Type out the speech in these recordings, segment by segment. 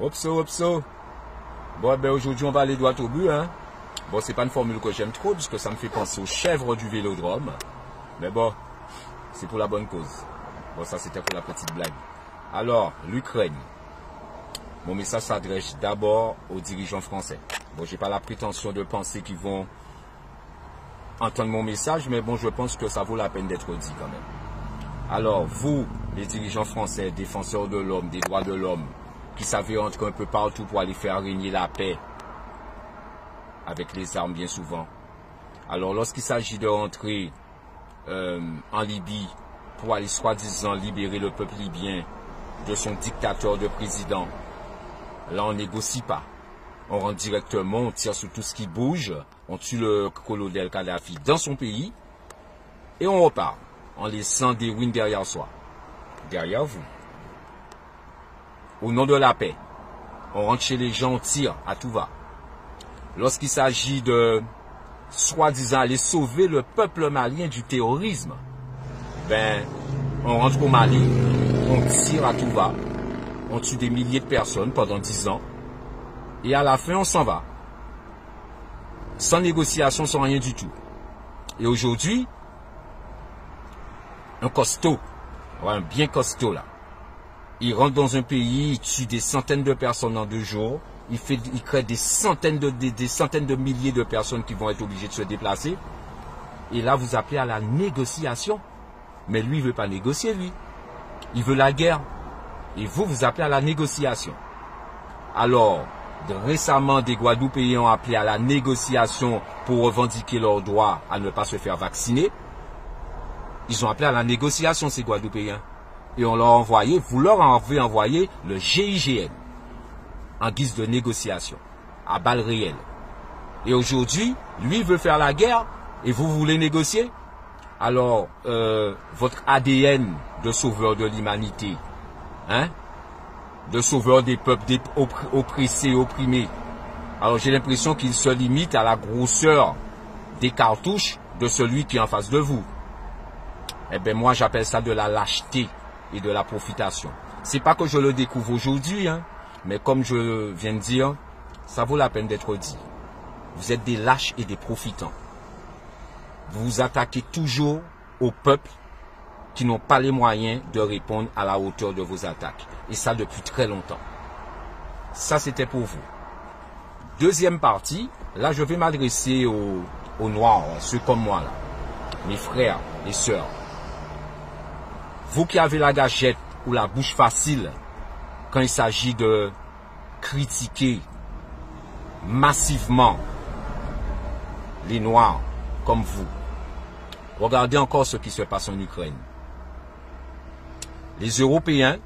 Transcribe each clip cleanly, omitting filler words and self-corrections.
Opso. Bon, ben aujourd'hui, on va aller droit au but, hein. Bon, c'est pas une formule que j'aime trop, puisque ça me fait penser aux chèvres du vélodrome. Mais bon, c'est pour la bonne cause. Bon, ça, c'était pour la petite blague. Alors, l'Ukraine. Mon message s'adresse d'abord aux dirigeants français. Bon, j'ai pas la prétention de penser qu'ils vont entendre mon message, mais bon, je pense que ça vaut la peine d'être dit quand même. Alors, vous, les dirigeants français, défenseurs de l'homme, des droits de l'homme, qui savez entrer un peu partout pour aller faire régner la paix, avec les armes bien souvent. Alors, lorsqu'il s'agit de rentrer en Libye, pour aller soi-disant libérer le peuple libyen de son dictateur de président, là, on négocie pas. On rentre directement, on tire sur tout ce qui bouge, on tue le colonel Kadhafi dans son pays, et on repart, en laissant des ruines derrière soi. Derrière vous. Au nom de la paix, on rentre chez les gens, on tire à tout va. Lorsqu'il s'agit de, soi-disant, aller sauver le peuple malien du terrorisme, ben, on rentre au Mali, on tire à tout va, on tue des milliers de personnes pendant 10 ans, et à la fin, on s'en va. Sans négociation, sans rien du tout. Et aujourd'hui, un costaud, un bien costaud là, il rentre dans un pays, il tue des centaines de personnes en 2 jours, il crée des centaines de milliers de personnes qui vont être obligées de se déplacer. Et là, vous appelez à la négociation. Mais lui, il ne veut pas négocier, lui. Il veut la guerre. Et vous, vous appelez à la négociation. Alors, récemment, des Guadeloupéens ont appelé à la négociation pour revendiquer leur droit à ne pas se faire vacciner. Ils ont appelé à la négociation, ces Guadeloupéens. Et on leur a envoyé, vous leur avez envoyé le GIGN en guise de négociation, à balles réelles. Et aujourd'hui, lui veut faire la guerre et vous voulez négocier. Alors, votre ADN de sauveur de l'humanité, hein, de sauveur des peuples oppressés et opprimés, alors j'ai l'impression qu'il se limite à la grosseur des cartouches de celui qui est en face de vous. Eh bien, moi, j'appelle ça de la lâcheté et de la profitation. C'est pas que je le découvre aujourd'hui, hein, mais comme je viens de dire, ça vaut la peine d'être dit. Vous êtes des lâches et des profitants. Vous vous attaquez toujours aux peuples qui n'ont pas les moyens de répondre à la hauteur de vos attaques. Et ça depuis très longtemps. Ça, c'était pour vous. Deuxième partie, là, je vais m'adresser aux Noirs, ceux comme moi, là, mes frères et sœurs. Vous qui avez la gâchette ou la bouche facile quand il s'agit de critiquer massivement les Noirs comme vous. Regardez encore ce qui se passe en Ukraine. Les Européens,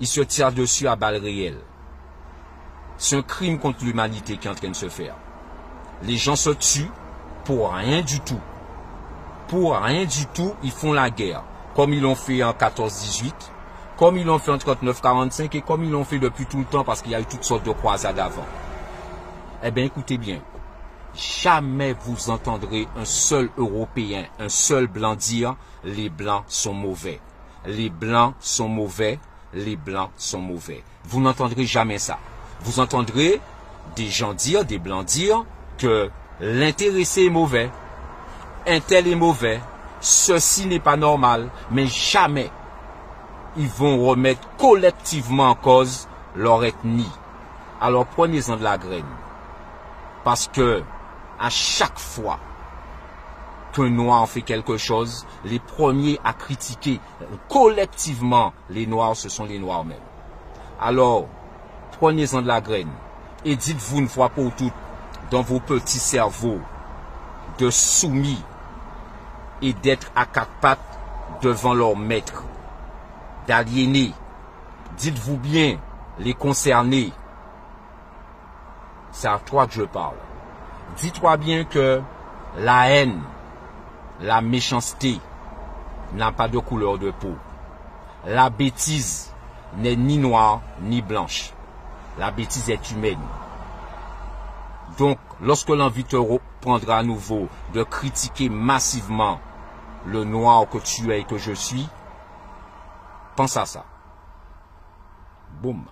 ils se tirent dessus à balles réelles. C'est un crime contre l'humanité qui est en train de se faire. Les gens se tuent pour rien du tout. Pour rien du tout, ils font la guerre. Comme ils l'ont fait en 14-18, comme ils l'ont fait en 39-45 et comme ils l'ont fait depuis tout le temps parce qu'il y a eu toutes sortes de croisades avant. Eh bien, écoutez bien. Jamais vous entendrez un seul Européen, un seul Blanc dire « les Blancs sont mauvais ». Les Blancs sont mauvais, les Blancs sont mauvais. Vous n'entendrez jamais ça. Vous entendrez des gens dire, des Blancs dire que l'intéressé est mauvais, un tel est mauvais, ceci n'est pas normal, mais jamais ils vont remettre collectivement en cause leur ethnie. Alors prenez-en de la graine. Parce que à chaque fois qu'un Noir fait quelque chose, les premiers à critiquer collectivement les Noirs, ce sont les Noirs mêmes. Alors, prenez-en de la graine et dites-vous une fois pour toutes dans vos petits cerveaux de soumis et d'être à 4 pattes devant leur maître, d'aliénés. Dites-vous bien, les concernés, c'est à toi que je parle. Dis-toi bien que la haine, la méchanceté n'a pas de couleur de peau. La bêtise n'est ni noire ni blanche. La bêtise est humaine. Donc, lorsque l'envie te reprendra à nouveau de critiquer massivement le noir que tu es et que je suis, pense à ça. Boum.